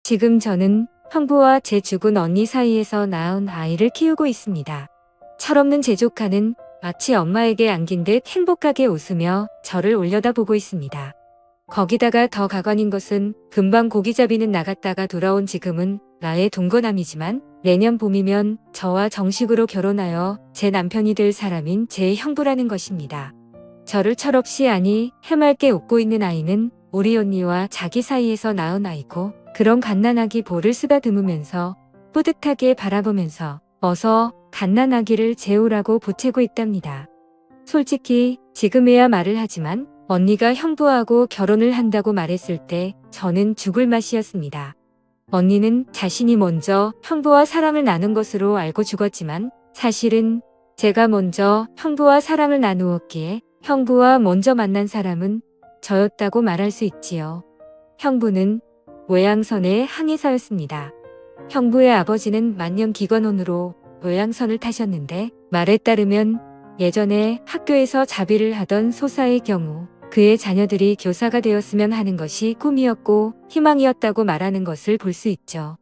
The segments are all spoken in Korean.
지금 저는 형부와 제 죽은 언니 사이에서 낳은 아이를 키우고 있습니다. 철없는 제 조카는 마치 엄마에게 안긴 듯 행복하게 웃으며 저를 올려다보고 있습니다. 거기다가 더 가관인 것은 금방 고기잡이는 나갔다가 돌아온 지금은 나의 동거남이지만 내년 봄이면 저와 정식으로 결혼하여 제 남편이 될 사람인 제 형부라는 것입니다. 저를 철없이 아니 해맑게 웃고 있는 아이는 우리 언니와 자기 사이에서 낳은 아이고 그런 갓난아기 볼을 쓰다듬으면서 뿌듯하게 바라보면서 어서 갓난아기를 재우라고 보채고 있답니다. 솔직히 지금에야 말을 하지만 언니가 형부하고 결혼을 한다고 말했을 때 저는 죽을 맛이었습니다. 언니는 자신이 먼저 형부와 사랑을 나눈 것으로 알고 죽었지만 사실은 제가 먼저 형부와 사랑을 나누었기에 형부와 먼저 만난 사람은 저였다고 말할 수 있지요. 형부는 외양선의 항해사였습니다. 형부의 아버지는 만년기관원으로 외양선을 타셨는데 말에 따르면 예전에 학교에서 자비를 하던 소사의 경우 그의 자녀들이 교사가 되었으면 하는 것이 꿈이었고 희망이었다고 말하는 것을 볼 수 있죠.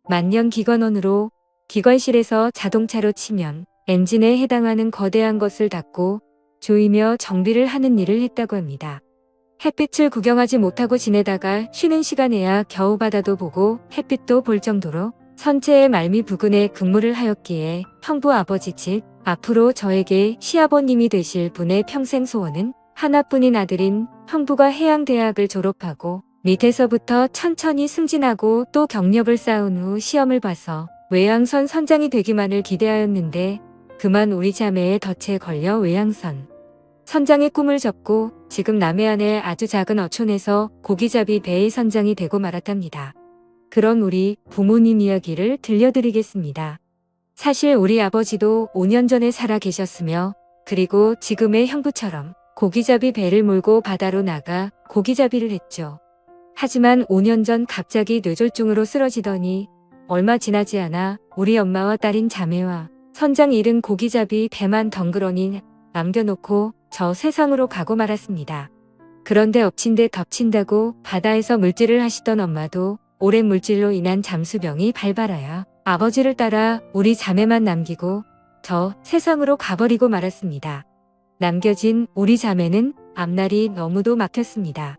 만년기관원으로 기관실에서 자동차로 치면 엔진에 해당하는 거대한 것을 닫고 조이며 정비를 하는 일을 했다고 합니다. 햇빛을 구경하지 못하고 지내다가 쉬는 시간에야 겨우 바다도 보고 햇빛도 볼 정도로 선체의 말미 부근에 근무를 하였기에 형부 아버지 집 앞으로 저에게 시아버님이 되실 분의 평생 소원은 하나뿐인 아들인 형부가 해양대학을 졸업하고 밑에서부터 천천히 승진하고 또 경력을 쌓은 후 시험을 봐서 외양선 선장이 되기만을 기대하였는데 그만 우리 자매의 덫에 걸려 외양선 선장의 꿈을 접고 지금 남해안의 아주 작은 어촌에서 고기잡이 배의 선장이 되고 말았답니다. 그런 우리 부모님 이야기를 들려드리겠습니다. 사실 우리 아버지도 5년 전에 살아 계셨으며 그리고 지금의 형부처럼 고기잡이 배를 몰고 바다로 나가 고기잡이를 했죠. 하지만 5년 전 갑자기 뇌졸중으로 쓰러지더니 얼마 지나지 않아 우리 엄마와 딸인 자매와 선장 잃은 고기잡이 배만 덩그러니 남겨놓고 저 세상으로 가고 말았습니다. 그런데 엎친 데 덮친다고 바다에서 물질을 하시던 엄마도 오랜 물질로 인한 잠수병이 발발하여 아버지를 따라 우리 자매만 남기고 저 세상으로 가버리고 말았습니다. 남겨진 우리 자매는 앞날이 너무도 막혔습니다.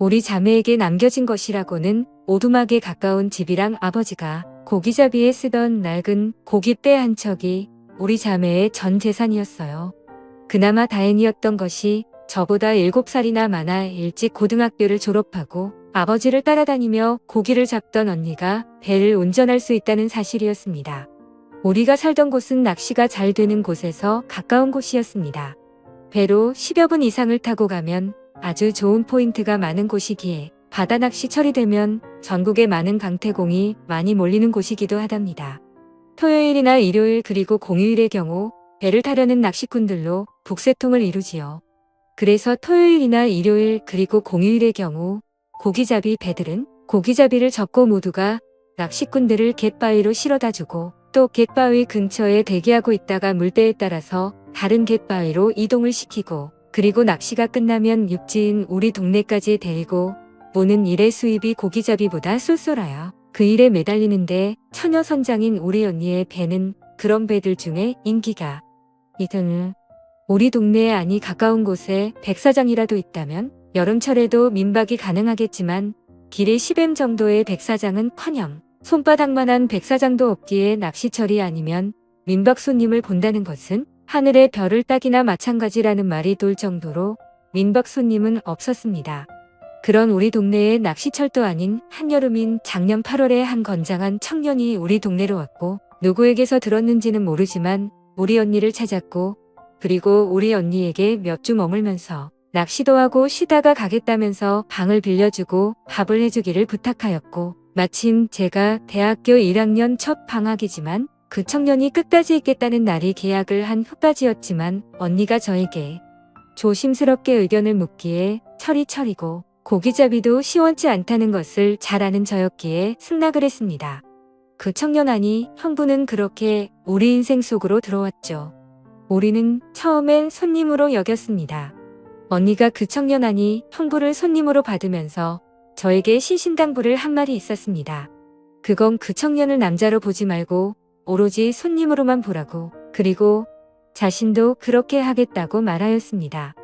우리 자매에게 남겨진 것이라고는 오두막에 가까운 집이랑 아버지가 고기잡이에 쓰던 낡은 고깃배 한 척이 우리 자매의 전 재산이었어요. 그나마 다행이었던 것이 저보다 7살이나 많아 일찍 고등학교를 졸업하고 아버지를 따라다니며 고기를 잡던 언니가 배를 운전할 수 있다는 사실이었습니다. 우리가 살던 곳은 낚시가 잘 되는 곳에서 가까운 곳이었습니다. 배로 10여 분 이상을 타고 가면 아주 좋은 포인트가 많은 곳이기에 바다 낚시철이 되면 전국에 많은 강태공이 많이 몰리는 곳이기도 하답니다. 토요일이나 일요일 그리고 공휴일의 경우 배를 타려는 낚시꾼들로 북새통을 이루지요. 그래서 토요일이나 일요일 그리고 공휴일의 경우 고기잡이 배들은 고기잡이를 접고 모두가 낚시꾼들을 갯바위로 실어다 주고 또 갯바위 근처에 대기하고 있다가 물때에 따라서 다른 갯바위로 이동을 시키고 그리고 낚시가 끝나면 육지인 우리 동네까지 데리고 오는 일의 수입이 고기잡이보다 쏠쏠하여 그 일에 매달리는데 처녀 선장인 우리 언니의 배는 그런 배들 중에 인기가 있더니 우리 동네에 아니 가까운 곳에 백사장이라도 있다면 여름철에도 민박이 가능하겠지만 길이 10m 정도의 백사장은커녕 손바닥만한 백사장도 없기에 낚시철이 아니면 민박 손님을 본다는 것은 하늘의 별을 따기나 마찬가지라는 말이 돌 정도로 민박 손님은 없었습니다. 그런 우리 동네에 낚시철도 아닌 한여름인 작년 8월에 한 건장한 청년이 우리 동네로 왔고 누구에게서 들었는지는 모르지만 우리 언니를 찾았고 그리고 우리 언니에게 몇 주 머물면서 낚시도 하고 쉬다가 가겠다면서 방을 빌려주고 밥을 해주기를 부탁하였고 마침 제가 대학교 1학년 첫 방학이지만 그 청년이 끝까지 있겠다는 날이 계약을 한 후까지였지만 언니가 저에게 조심스럽게 의견을 묻기에 철이고 고기잡이도 시원치 않다는 것을 잘 아는 저였기에 승낙을 했습니다. 그 청년 아니 형부는 그렇게 우리 인생 속으로 들어왔죠. 우리는 처음엔 손님으로 여겼습니다. 언니가 그 청년 아니 형부를 손님으로 받으면서 저에게 신신당부를 한 말이 있었습니다. 그건 그 청년을 남자로 보지 말고 오로지 손님으로만 보라고, 그리고 자신도 그렇게 하겠다고 말하였습니다.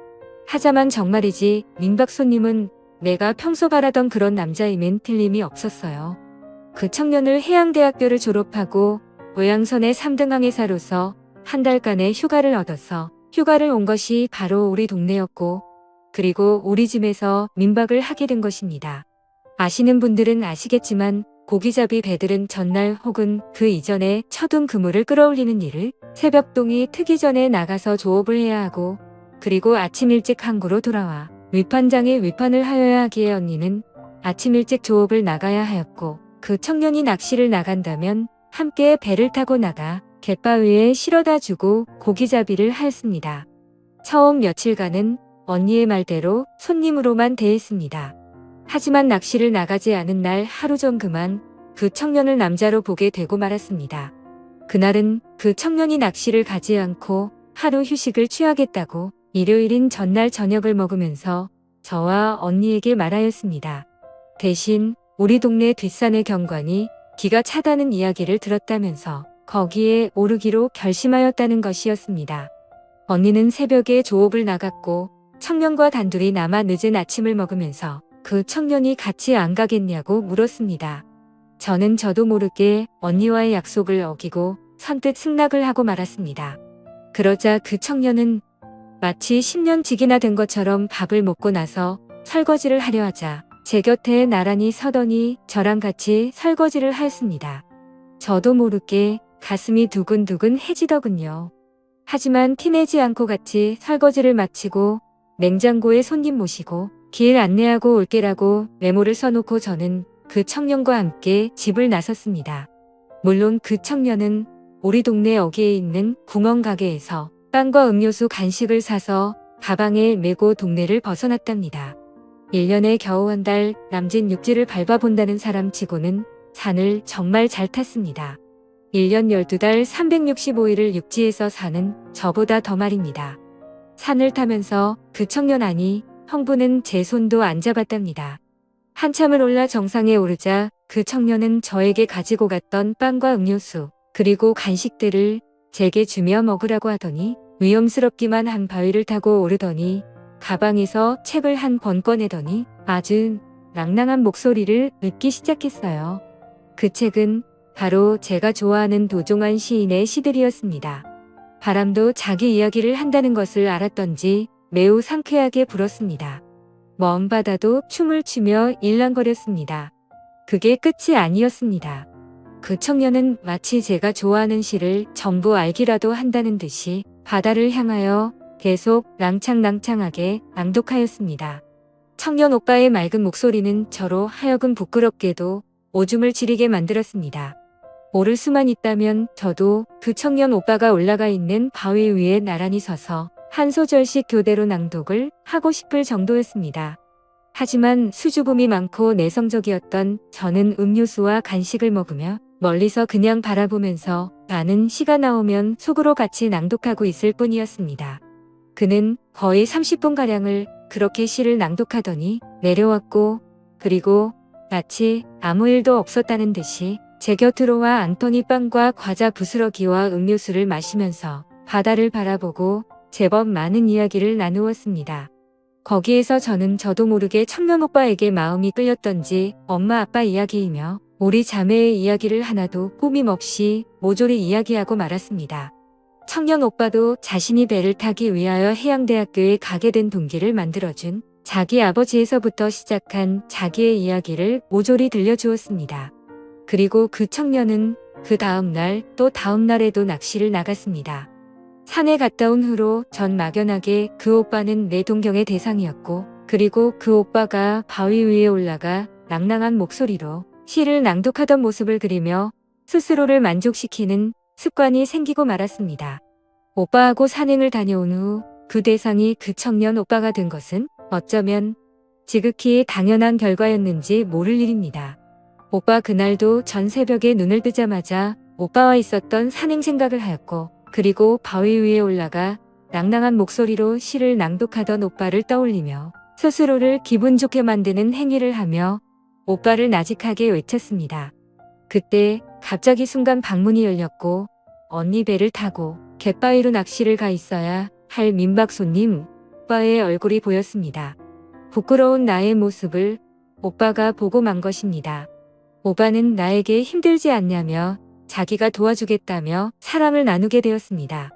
하자만 정말이지 민박 손님은 내가 평소 바라던 그런 남자임엔 틀림이 없었어요. 그 청년을 해양대학교를 졸업하고 의왕선의 3등 항해사로서 한 달간의 휴가를 얻어서 휴가를 온 것이 바로 우리 동네였고, 그리고 우리 집에서 민박을 하게 된 것입니다. 아시는 분들은 아시겠지만 고기잡이 배들은 전날 혹은 그 이전에 쳐둔 그물을 끌어올리는 일을 새벽동이 트기 전에 나가서 조업을 해야 하고, 그리고 아침 일찍 항구로 돌아와 위판장에 위판을 하여야 하기에 언니는 아침 일찍 조업을 나가야 하였고, 그 청년이 낚시를 나간다면 함께 배를 타고 나가 갯바위에 실어다 주고 고기잡이를 하였습니다. 처음 며칠간은 언니의 말대로 손님으로만 대했습니다. 하지만 낚시를 나가지 않은 날 하루 전 그만 그 청년을 남자로 보게 되고 말았습니다. 그날은 그 청년이 낚시를 가지 않고 하루 휴식을 취하겠다고 일요일인 전날 저녁을 먹으면서 저와 언니에게 말하였습니다. 대신 우리 동네 뒷산의 경관이 기가 차다는 이야기를 들었다면서 거기에 오르기로 결심하였다는 것이었습니다. 언니는 새벽에 조업을 나갔고 청년과 단둘이 남아 늦은 아침을 먹으면서 그 청년이 같이 안 가겠냐고 물었습니다. 저는 저도 모르게 언니와의 약속을 어기고 선뜻 승낙을 하고 말았습니다. 그러자 그 청년은 마치 10년직이나 된 것처럼 밥을 먹고 나서 설거지를 하려 하자 제 곁에 나란히 서더니 저랑 같이 설거지를 하였습니다. 저도 모르게 가슴이 두근두근 해지더군요. 하지만 티내지 않고 같이 설거지를 마치고 냉장고에 손님 모시고 길 안내하고 올게라고 메모를 써놓고 저는 그 청년과 함께 집을 나섰습니다. 물론 그 청년은 우리 동네 어귀에 있는 구멍가게에서 빵과 음료수 간식을 사서 가방에 메고 동네를 벗어났답니다. 1년에 겨우 한 달 남진 육지를 밟아본다는 사람치고는 산을 정말 잘 탔습니다. 1년 12달 365일을 육지에서 사는 저보다 더 말입니다. 산을 타면서 그 청년 아니 형부는 제 손도 안 잡았답니다. 한참을 올라 정상에 오르자 그 청년은 저에게 가지고 갔던 빵과 음료수 그리고 간식들을 제게 주며 먹으라고 하더니 위험스럽기만 한 바위를 타고 오르더니 가방에서 책을 한 권 꺼내더니 아주 낭낭한 목소리를 읽기 시작했어요. 그 책은 바로 제가 좋아하는 도종환 시인의 시들이었습니다. 바람도 자기 이야기를 한다는 것을 알았던지 매우 상쾌하게 불었습니다. 먼 바다도 춤을 추며 일랑거렸습니다. 그게 끝이 아니었습니다. 그 청년은 마치 제가 좋아하는 시를 전부 알기라도 한다는 듯이 바다를 향하여 계속 낭창낭창하게 낭독하였습니다. 청년 오빠의 맑은 목소리는 저로 하여금 부끄럽게도 오줌을 지리게 만들었습니다. 오를 수만 있다면 저도 그 청년 오빠가 올라가 있는 바위 위에 나란히 서서 한 소절씩 교대로 낭독을 하고 싶을 정도였습니다. 하지만 수줍음이 많고 내성적이었던 저는 음료수와 간식을 먹으며 멀리서 그냥 바라보면서 나는 시가 나오면 속으로 같이 낭독하고 있을 뿐이었습니다. 그는 거의 30분가량을 그렇게 시를 낭독하더니 내려왔고, 그리고 마치 아무 일도 없었다는 듯이 제 곁으로 와 앉더니 빵과 과자 부스러기와 음료수를 마시면서 바다를 바라보고 제법 많은 이야기를 나누었습니다. 거기에서 저는 저도 모르게 청년 오빠에게 마음이 끌렸던지 엄마 아빠 이야기이며 우리 자매의 이야기를 하나도 꾸밈없이 모조리 이야기하고 말았습니다. 청년 오빠도 자신이 배를 타기 위하여 해양대학교에 가게 된 동기를 만들어준 자기 아버지에서부터 시작한 자기의 이야기를 모조리 들려주었습니다. 그리고 그 청년은 그 다음날 또 다음날에도 낚시를 나갔습니다. 산에 갔다 온 후로 전 막연하게 그 오빠는 내 동경의 대상이었고, 그리고 그 오빠가 바위 위에 올라가 낭낭한 목소리로 시를 낭독하던 모습을 그리며 스스로를 만족시키는 습관이 생기고 말았습니다. 오빠하고 산행을 다녀온 후 그 대상이 그 청년 오빠가 된 것은 어쩌면 지극히 당연한 결과였는지 모를 일입니다. 오빠 그날도 전 새벽에 눈을 뜨자마자 오빠와 있었던 산행 생각을 하였고, 그리고 바위 위에 올라가 낭낭한 목소리로 시를 낭독하던 오빠를 떠올리며 스스로를 기분 좋게 만드는 행위를 하며 오빠를 나직하게 외쳤습니다. 그때 갑자기 순간 방문이 열렸고 언니 배를 타고 갯바위로 낚시를 가 있어야 할 민박 손님 오빠의 얼굴이 보였습니다. 부끄러운 나의 모습을 오빠가 보고 만 것입니다. 오빠는 나에게 힘들지 않냐며 자기가 도와주겠다며 사랑을 나누게 되었습니다.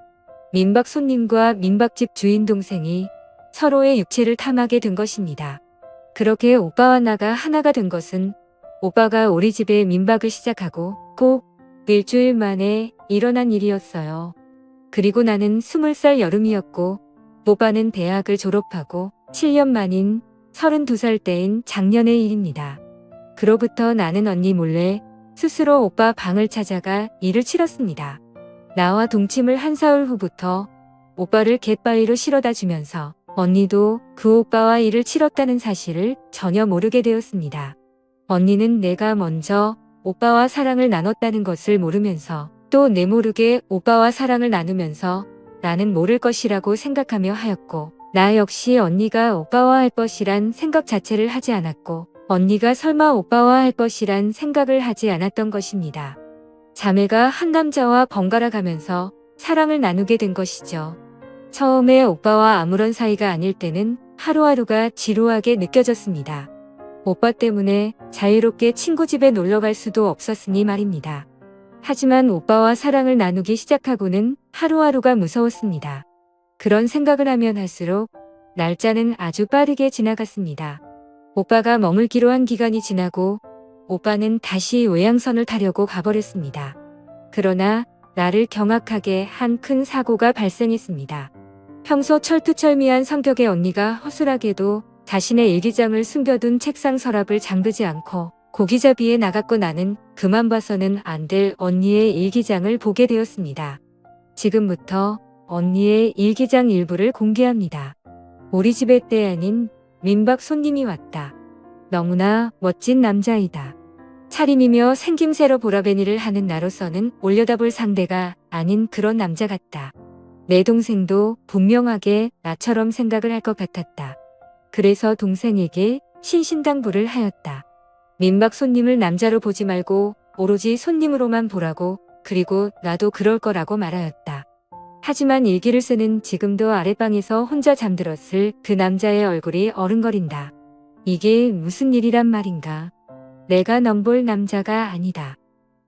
민박 손님과 민박집 주인 동생이 서로의 육체를 탐하게 된 것입니다. 그렇게 오빠와 나가 하나가 된 것은 오빠가 우리 집에 민박을 시작하고 꼭 일주일 만에 일어난 일이었어요. 그리고 나는 20살 여름이었고 오빠는 대학을 졸업하고 7년 만인 32살 때인 작년의 일입니다. 그로부터 나는 언니 몰래 스스로 오빠 방을 찾아가 일을 치렀습니다. 나와 동침을 한 사흘 후부터 오빠를 갯바위로 실어다 주면서 언니도 그 오빠와 일을 치렀다는 사실을 전혀 모르게 되었습니다. 언니는 내가 먼저 오빠와 사랑을 나눴다는 것을 모르면서 또 내 모르게 오빠와 사랑을 나누면서 나는 모를 것이라고 생각하며 하였고 나 역시 언니가 오빠와 할 것이란 생각 자체를 하지 않았고 언니가 설마 오빠와 할 것이란 생각을 하지 않았던 것입니다. 자매가 한 남자와 번갈아 가면서 사랑을 나누게 된 것이죠. 처음에 오빠와 아무런 사이가 아닐 때는 하루하루가 지루하게 느껴졌습니다. 오빠 때문에 자유롭게 친구 집에 놀러 갈 수도 없었으니 말입니다. 하지만 오빠와 사랑을 나누기 시작하고는 하루하루가 무서웠습니다. 그런 생각을 하면 할수록 날짜는 아주 빠르게 지나갔습니다. 오빠가 머물기로 한 기간이 지나고 오빠는 다시 외양선을 타려고 가버렸습니다. 그러나 나를 경악하게 한 큰 사고가 발생했습니다. 평소 철두철미한 성격의 언니가 허술하게도 자신의 일기장을 숨겨둔 책상 서랍을 잠그지 않고 고기잡이에 나갔고 나는 그만 봐서는 안 될 언니의 일기장을 보게 되었습니다. 지금부터 언니의 일기장 일부를 공개합니다. 우리 집에 때 아닌 민박 손님이 왔다. 너무나 멋진 남자이다. 차림이며 생김새로 보라베니를 하는 나로서는 올려다볼 상대가 아닌 그런 남자 같다. 내 동생도 분명하게 나처럼 생각을 할 것 같았다. 그래서 동생에게 신신당부를 하였다. 민박 손님을 남자로 보지 말고 오로지 손님으로만 보라고 그리고 나도 그럴 거라고 말하였다. 하지만 일기를 쓰는 지금도 아랫방에서 혼자 잠들었을 그 남자의 얼굴이 어른거린다. 이게 무슨 일이란 말인가. 내가 넘볼 남자가 아니다.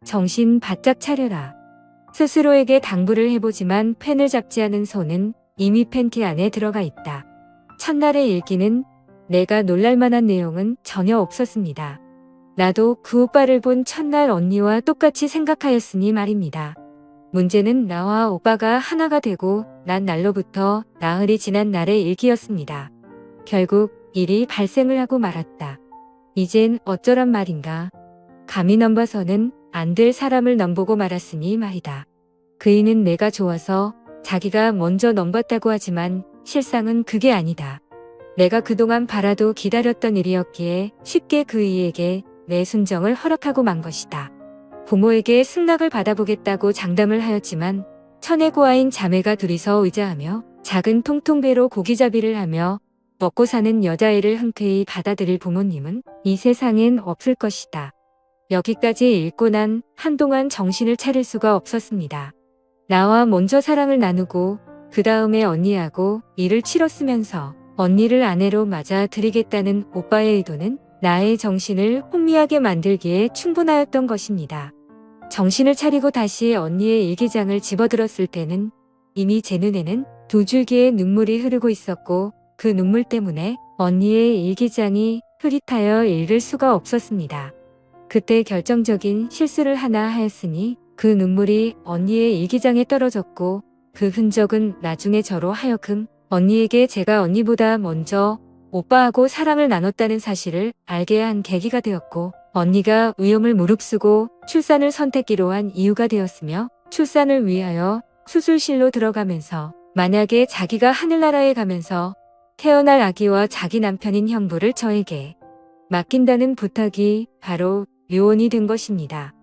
정신 바짝 차려라. 스스로에게 당부를 해보지만 펜을 잡지 않은 손은 이미 펜티 안에 들어가 있다. 첫날의 일기는 내가 놀랄만한 내용은 전혀 없었습니다. 나도 그 오빠를 본 첫날 언니와 똑같이 생각하였으니 말입니다. 문제는 나와 오빠가 하나가 되고 난 날로부터 나흘이 지난 날의 일기였습니다. 결국 일이 발생을 하고 말았다. 이젠 어쩌란 말인가. 감히 넘봐서는 안 될 사람을 넘보고 말았으니 말이다. 그이는 내가 좋아서 자기가 먼저 넘봤다고 하지만 실상은 그게 아니다. 내가 그동안 바라도 기다렸던 일이었기에 쉽게 그이에게 내 순정을 허락하고 만 것이다. 부모에게 승낙을 받아보겠다고 장담을 하였지만 천혜고아인 자매가 둘이서 의자하며 작은 통통배로 고기잡이를 하며 먹고 사는 여자애를 흔쾌히 받아들일 부모님은 이 세상엔 없을 것이다. 여기까지 읽고 난 한동안 정신을 차릴 수가 없었습니다. 나와 먼저 사랑을 나누고 그 다음에 언니하고 일을 치렀으면서 언니를 아내로 맞아들이겠다는 오빠의 의도는 나의 정신을 혼미하게 만들기에 충분하였던 것입니다. 정신을 차리고 다시 언니의 일기장을 집어들었을 때는 이미 제 눈에는 두 줄기의 눈물이 흐르고 있었고 그 눈물 때문에 언니의 일기장이 흐릿하여 읽을 수가 없었습니다. 그때 결정적인 실수를 하나 하였으니 그 눈물이 언니의 일기장에 떨어졌고 그 흔적은 나중에 저로 하여금 언니에게 제가 언니보다 먼저 오빠하고 사랑을 나눴다는 사실을 알게 한 계기가 되었고 언니가 위험을 무릅쓰고 출산을 선택기로 한 이유가 되었으며 출산을 위하여 수술실로 들어가면서 만약에 자기가 하늘나라에 가면서 태어날 아기와 자기 남편인 형부를 저에게 맡긴다는 부탁이 바로 묘원이 된 것입니다.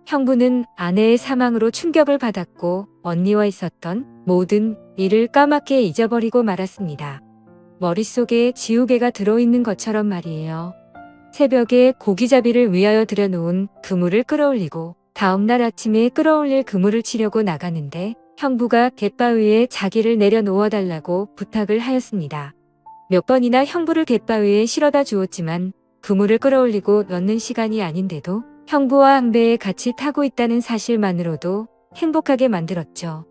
형부는 아내의 사망으로 충격을 받았고 언니와 있었던 모든 일을 까맣게 잊어버리고 말았습니다. 머릿속에 지우개가 들어있는 것처럼 말이에요. 새벽에 고기잡이를 위하여 들여놓은 그물을 끌어올리고 다음날 아침에 끌어올릴 그물을 치려고 나가는데 형부가 갯바위에 자기를 내려놓아 달라고 부탁을 하였습니다. 몇 번이나 형부를 갯바위에 실어다 주었지만 그물을 끌어올리고 넣는 시간이 아닌데도 형부와 한 배에 같이 타고 있다는 사실만으로도 행복하게 만들었죠.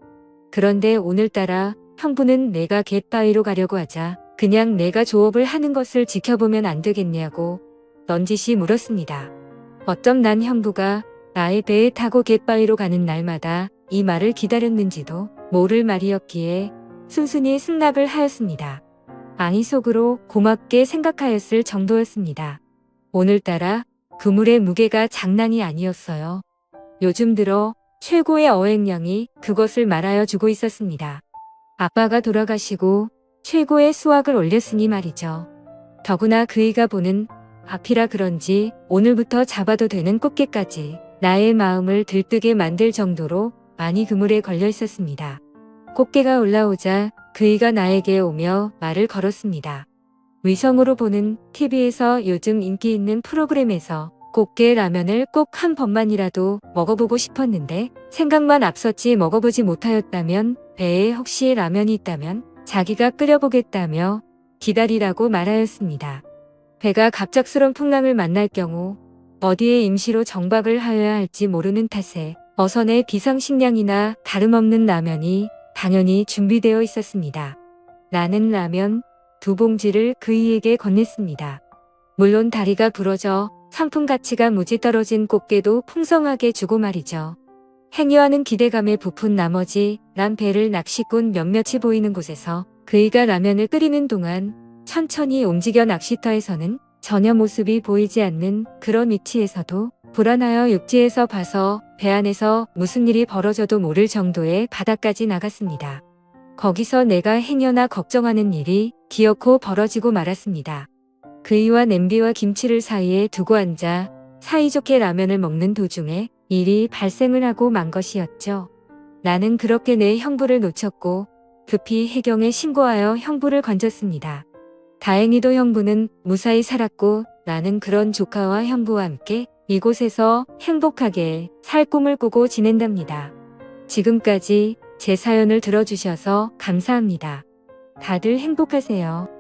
그런데 오늘따라 형부는 내가 갯바위로 가려고 하자 그냥 내가 조업을 하는 것을 지켜보면 안 되겠냐고 넌지시 물었습니다. 어쩜 난 형부가 나의 배에 타고 갯바위로 가는 날마다 이 말을 기다렸는지도 모를 말이었기에 순순히 승낙을 하였습니다. 아니 속으로 고맙게 생각하였을 정도였습니다. 오늘따라 그물의 무게가 장난이 아니었어요. 요즘 들어 최고의 어획량이 그것을 말하여 주고 있었습니다. 아빠가 돌아가시고 최고의 수확을 올렸으니 말이죠. 더구나 그이가 보는 앞이라 그런지 오늘부터 잡아도 되는 꽃게까지 나의 마음을 들뜨게 만들 정도로 많이 그물에 걸려 있었습니다. 꽃게가 올라오자 그이가 나에게 오며 말을 걸었습니다. 위성으로 보는 TV에서 요즘 인기 있는 프로그램에서 꽃게 라면을 꼭 한 번만이라도 먹어보고 싶었는데 생각만 앞섰지 먹어보지 못하였다면 배에 혹시 라면이 있다면 자기가 끓여보겠다며 기다리라고 말하였습니다. 배가 갑작스런 풍랑을 만날 경우 어디에 임시로 정박을 하여야 할지 모르는 탓에 어선에 비상식량이나 다름없는 라면이 당연히 준비되어 있었습니다. 나는 라면 2봉지를 그이에게 건넸습니다. 물론 다리가 부러져 상품 가치가 무지 떨어진 꽃게도 풍성하게 주고 말이죠. 행여하는 기대감에 부푼 나머지 난 배를 낚시꾼 몇몇이 보이는 곳에서 그이가 라면을 끓이는 동안 천천히 움직여 낚시터에서는 전혀 모습이 보이지 않는 그런 위치에서도 불안하여 육지에서 봐서 배 안에서 무슨 일이 벌어져도 모를 정도의 바다까지 나갔습니다. 거기서 내가 행여나 걱정하는 일이 기어코 벌어지고 말았습니다. 그이와 냄비와 김치를 사이에 두고 앉아 사이좋게 라면을 먹는 도중에 일이 발생을 하고 만 것이었죠. 나는 그렇게 내 형부를 놓쳤고 급히 해경에 신고하여 형부를 건졌습니다. 다행히도 형부는 무사히 살았고 나는 그런 조카와 형부와 함께 이곳에서 행복하게 살 꿈을 꾸고 지낸답니다. 지금까지 제 사연을 들어주셔서 감사합니다. 다들 행복하세요.